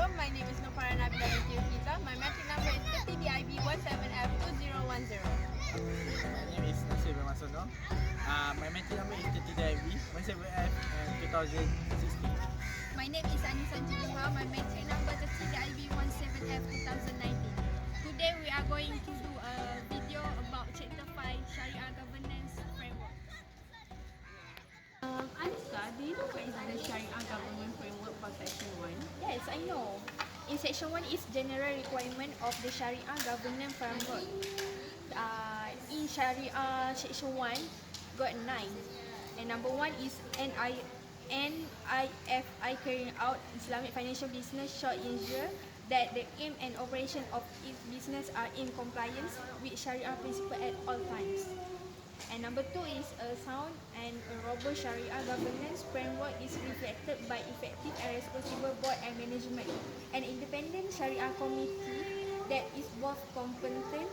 Assalamualaikum. My name is Nopara Nabila binti Rukita. My metric number is 30DIB17F2010. My name is Nasir bin Masono. My metric number is 30DIB17F and 2016. My name is Anissa Juliha. My metric number 30DIB17F2019. Today we are going to do a video about Chapter 5 Shariah Governance Framework. Anissa, do you know what is the Shariah Government Framework for Section 1? Yes, I know. In Section 1 is general requirement of the Shariah Governance Framework. In Shariah Section 1 got 9. And number 1 is NIFI carrying out Islamic financial business shall ensure that the aim and operation of its business are in compliance with Sharia principle at all times. And number 2 is a sound and a robust Sharia governance framework is reflected by effective and responsible board and management. An independent Sharia committee that is both competent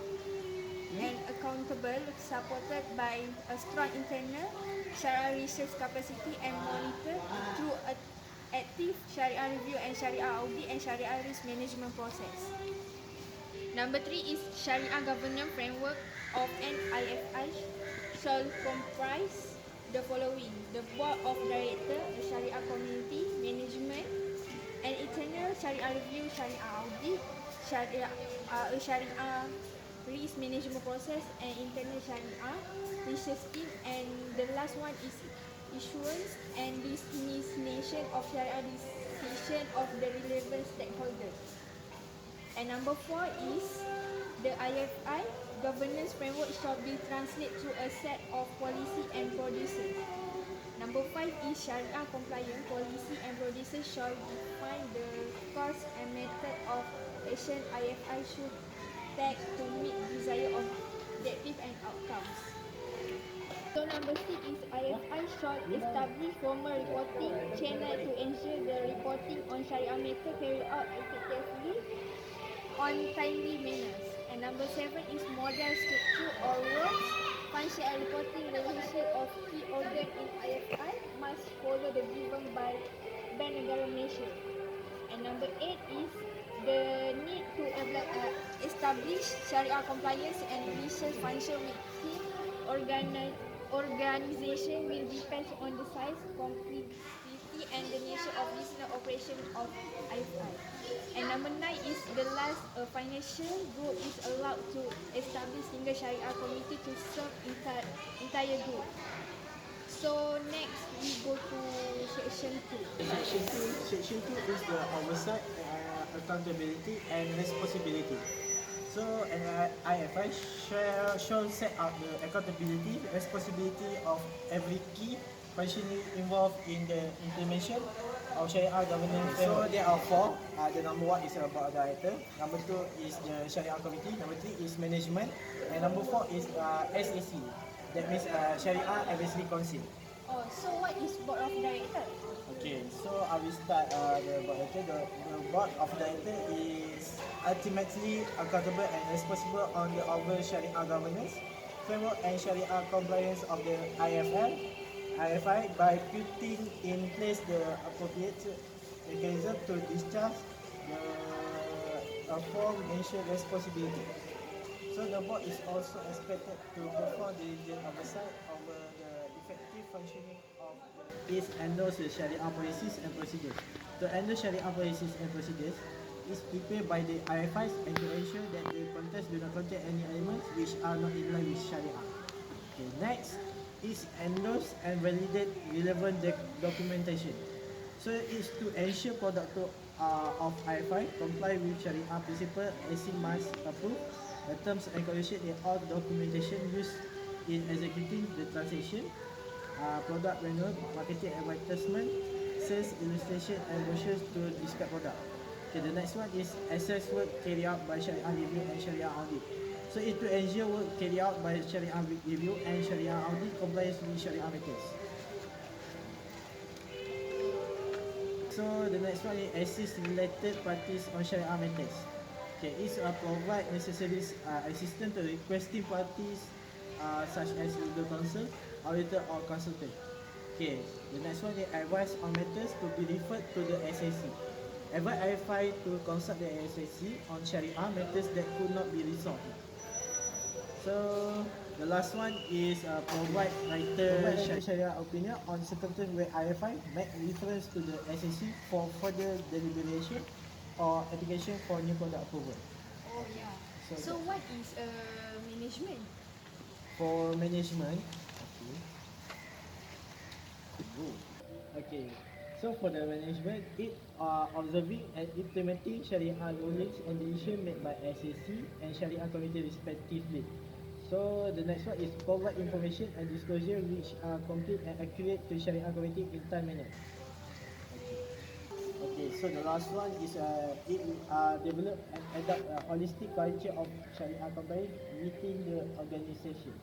and accountable, supported by a strong internal Sharia research capacity and monitored through active Sharia review and Sharia audit and Sharia risk management process. Number 3 is Sharia governance framework of NIFI shall comprise the following: the board of directors, a Sharia community, management, an internal Sharia review, Sharia audit, Sharia risk management process, and internal Sharia research team, and the last one is issuance and dissemination of Sharia decision of the relevant stakeholders. And number 4 is the IFI governance framework shall be translated to a set of policy and procedures. Number 5 is Sharia compliant policy and procedures shall define the course and method of action IFI should take to meet desired objective and outcomes. So number 6 is IFI shall establish formal reporting channel to ensure the reporting on Sharia matter carried out effectively on timely manners. And number 7 is model structure or rules, function and reporting relationship of key organ in IFI must follow the given by negara Malaysia. And number 8 is the need to establish Sharia compliance and research function within organization will depend on the size, complexity and the nature of business operation of IFI. And number 9 is the last financial group is allowed to establish single Sharia committee to serve entire group. So next we go to section 2. Section 2 is the oversight, accountability and responsibility. So an IFI shall set out the accountability, responsibility of every key functionary involved in the implementation of Sharia governance. So there are 4. The number 1 is about director, number 2 is the Sharia committee, number 3 is management, and number 4 is SAC. That means Sharia Advisory Council. Oh, so what is board of director? Okay, so I will start the board director. The board of director is ultimately accountable and responsible on the overall Sharia governance framework and Sharia compliance of the IFI by putting in place the appropriate mechanism to discharge the aforementioned responsibility. So the board is also expected to perform diligent oversight over the effective functioning of the endorse the Sharia policies and procedures. To endorse Sharia policies and procedures is prepared by the IFIs and to ensure that the contents do not contain any elements which are not in line with Sharia. Okay, next is endorse and validate relevant documentation. So it is to ensure product of IFI comply with Sharia principle as it must approve the terms and conditions in all documentation used in executing the transaction, product manual, marketing advertisement, sales illustration and brochures to describe product. Okay, the next one is assess work carried out by Sharia review and Sharia audit. So it to ensure work carried out by Sharia review and Sharia audit complies with Sharia matters. So the next one is assist related parties on Sharia matters. Okay, it's provide necessary assistance to requesting parties such as legal counsel, auditor or consultant. Okay, the next one is advice on matters to be referred to the SAC. Ever IFI to consult the SSC on Shariah matters that could not be resolved. So the last one is provide writer Sharia opinion on circumstances where IFI make reference to the SSC for further deliberation or application for new product approval. Oh yeah. So So what is management? For management, okay. So for the management, it observing and implementing Sharia rulings and decisions made by SAC and Sharia committee respectively. So the next one is provide information and disclosure which are complete and accurate to Sharia committee in time manner. Okay, so the last one is it develop and adopt a holistic culture of Sharia compliance within the organization.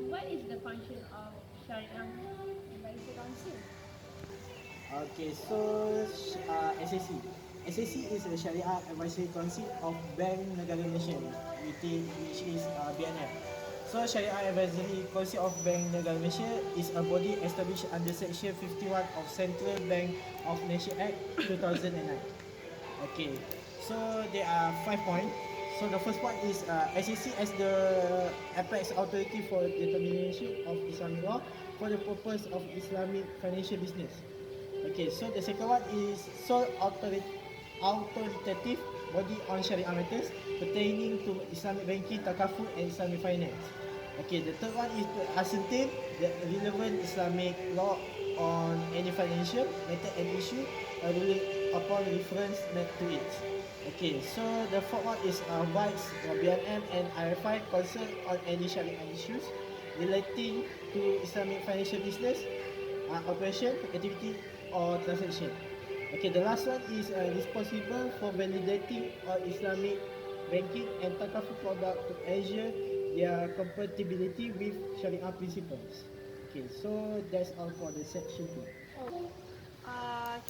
What is the function of Shariah Advisor Council. Okay, so SAC. SAC is the Sharia Advisory Council of Bank Negara Malaysia, which is BNF. So Sharia Advisory Council of Bank Negara Malaysia is a body established under Section 51 of Central Bank of Malaysia Act 2009. Okay, so there are 5 points. So the first one is SEC as the apex authority for determination of Islamic law for the purpose of Islamic financial business. Okay, so the second one is sole authoritative body on Sharia matters pertaining to Islamic banking, takaful and Islamic finance. Okay, the third one is to ascertain the relevant Islamic law on any financial matter and issue ruling upon reference made to it. Okay, so the fourth one is advise BNM and RFI concern on any Sharia issues relating to Islamic financial business, operation, activity or transaction. Okay, the last one is responsible for validating all Islamic banking and takaful product to ensure their compatibility with Sharia principles. Okay, so that's all for the section 2.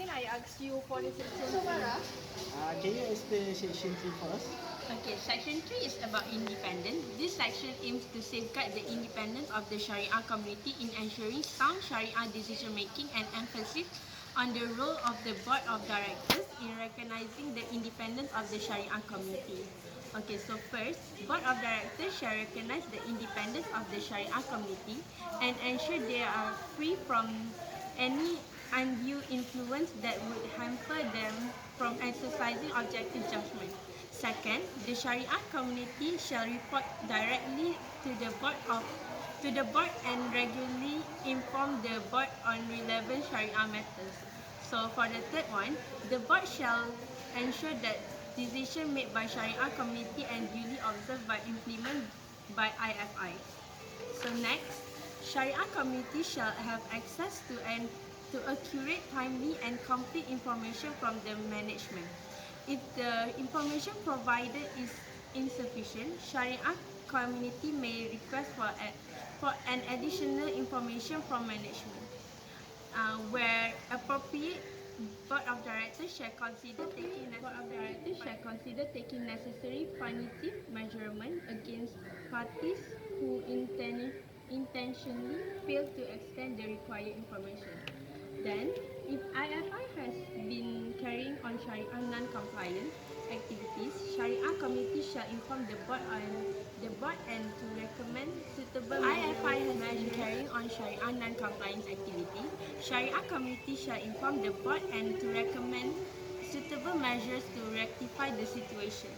Can I ask you for the section? Can you explain section 3 for us? Okay, Section 3 is about independence. This section aims to safeguard the independence of the Sharia community in ensuring sound Sharia decision making and emphasis on the role of the Board of Directors in recognizing the independence of the Sharia community. Okay, so first, Board of Directors shall recognize the independence of the Sharia community and ensure they are free from any undue influence that would hamper them from exercising objective judgment. Second, the Sharia community shall report directly to the board and regularly inform the board on relevant Sharia matters. So for the third one, the board shall ensure that decisions made by Sharia community and duly observed by implement by IFI. So next, Sharia community shall have access to accurate, timely and complete information from the management. If the information provided is insufficient, Sharia community may request for an additional information from management. Where appropriate, Board of Directors shall consider taking necessary punitive measurement against parties who intentionally fail to extend the required information. Then, if IFI has been carrying on Sharia non-compliant activities, Sharia committee shall inform the board and to recommend suitable IFI has been carrying on Sharia non-compliance activity. Sharia committee shall inform the board and to recommend suitable measures to rectify the situation.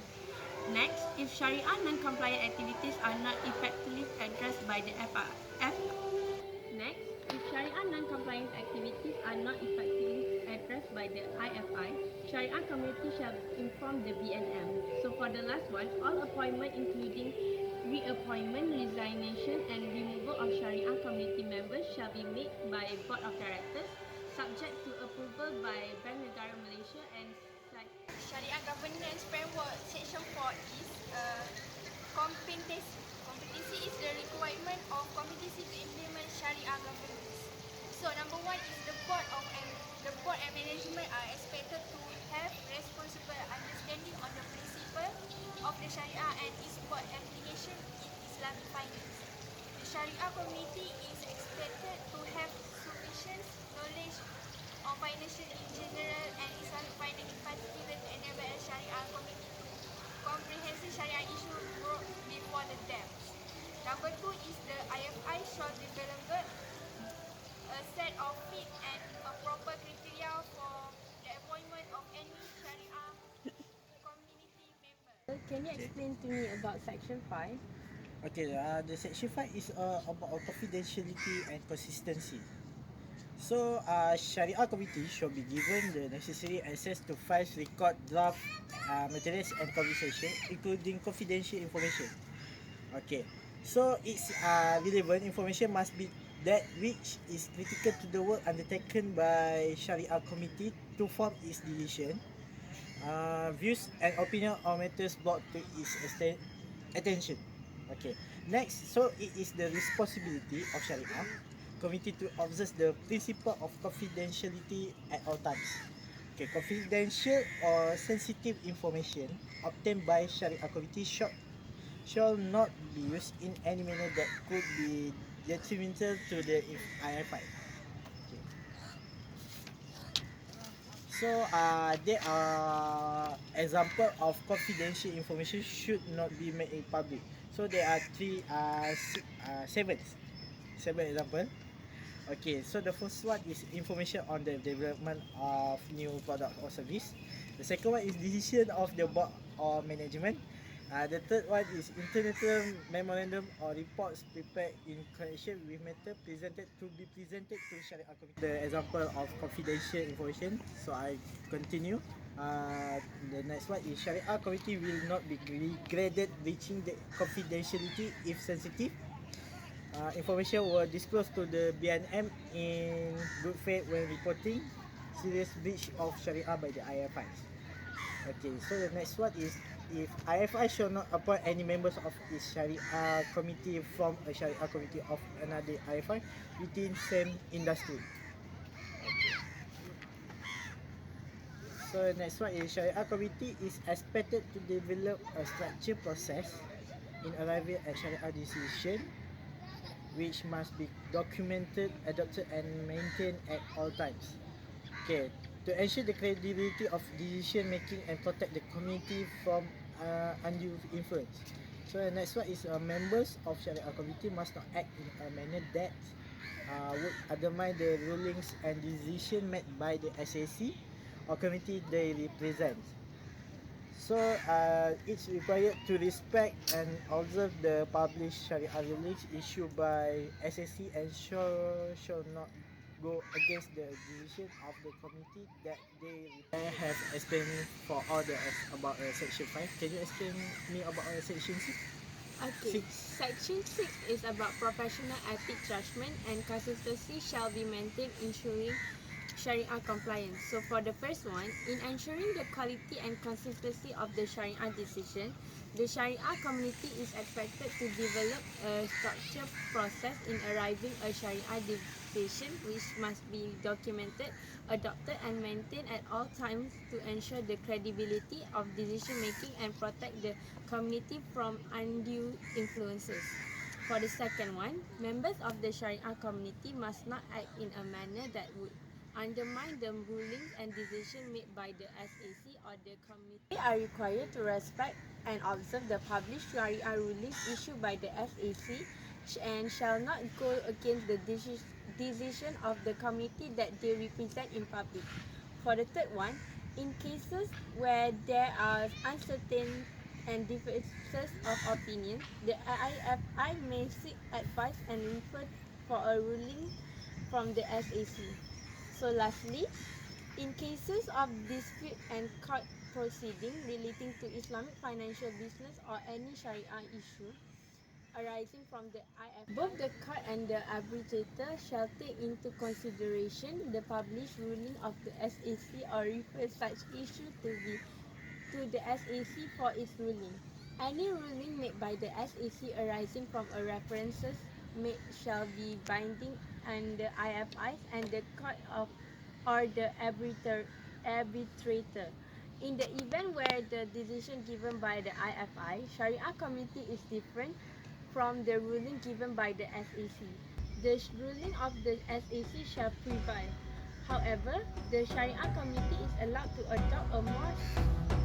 Next, if Sharia non-compliant activities are not effectively addressed by the Next, if Sharia non-compliant activities are not effectively addressed by the IFI, Sharia committee shall inform the BNM. So for the last one, all appointment including reappointment, resignation and removal of Sharia committee members shall be made by Board of Directors, subject to approval by Bank Negara Malaysia and Sharia Governance Framework Section 4 is competency. Competency is the requirement of competency to implement Sharia governance. So number one is the board and management are expected to have responsible understanding on the principle of the Sharia and its board application in Islamic finance. The Sharia committee is expected to have sufficient knowledge on financial in general and Islamic finance in particular to enable a Shariah committee to comprehensive Shariah issue brought before the depths. Number two is the IFI shall develop a set of fit and a proper criteria for the appointment of any Shariah community member. Can you explain to me about Section 5? Okay, the section 5 is about confidentiality and consistency. So, Sharia committee should be given the necessary access to files, record, draft, materials and conversation, including confidential information. Okay, so its relevant information must be that which is critical to the work undertaken by Sharia committee to form its decision, views and opinion on matters brought to its attention. Okay. Next, so it is the responsibility of Sharia committee to observe the principle of confidentiality at all times. Okay, confidential or sensitive information obtained by Sharia committee shall not be used in any manner that could be detrimental to the IFI. Okay. So there are example of confidential information should not be made in public. So there are seven example. Okay, so the first one is information on the development of new product or service. The second one is decision of the board or management. The third one is internal memorandum or reports prepared in connection with matter presented to Sharia committee. The example of confidential information. So I continue. The next one is Sharia committee will not be graded breaching the confidentiality if sensitive. Information were disclosed to the BNM in good faith when reporting serious breach of Sharia by the IFIs. Okay, so the next one is if IFI shall not appoint any members of its Sharia committee from a Sharia committee of another IFI within same industry. Okay. So the next one is Sharia committee is expected to develop a structured process in arriving at Sharia decision which must be documented, adopted and maintained at all times. Okay, to ensure the credibility of decision making and protect the community from undue influence. So the next one is members of Sharia committee must not act in a manner that would undermine the rulings and decision made by the SAC or committee they represent. So it's required to respect and observe the published Sharia rulings issued by SSC and shall not go against the decision of the committee that they have explained for all the about section 5. Can you explain me about section 6? Okay. 6. Section 6 is about professional ethic judgment and consistency shall be maintained ensuring Sharia compliance. So for the first one, in ensuring the quality and consistency of the Sharia decision, the Sharia community is expected to develop a structured process in arriving a Sharia decision which must be documented, adopted and maintained at all times to ensure the credibility of decision making and protect the community from undue influences. For the second one, members of the Sharia community must not act in a manner that would undermine the rulings and decisions made by the SAC or the committee. They are required to respect and observe the published Sharia rulings issued by the SAC and shall not go against the decision of the committee that they represent in public. For the third one, in cases where there are uncertain and differences of opinion, the IFI may seek advice and refer for a ruling from the SAC. So lastly, in cases of dispute and court proceeding relating to Islamic financial business or any Sharia issue arising from the IFI, both the court and the arbitrator shall take into consideration the published ruling of the SAC or refer such issue to the SAC for its ruling. Any ruling made by the SAC arising from a references made shall be binding on the IFIs and the court of or the arbitrator. In the event where the decision given by the IFI, Sharia committee is different from the ruling given by the SAC, the ruling of the SAC shall prevail. However, However, the Shariah community is allowed to adopt a more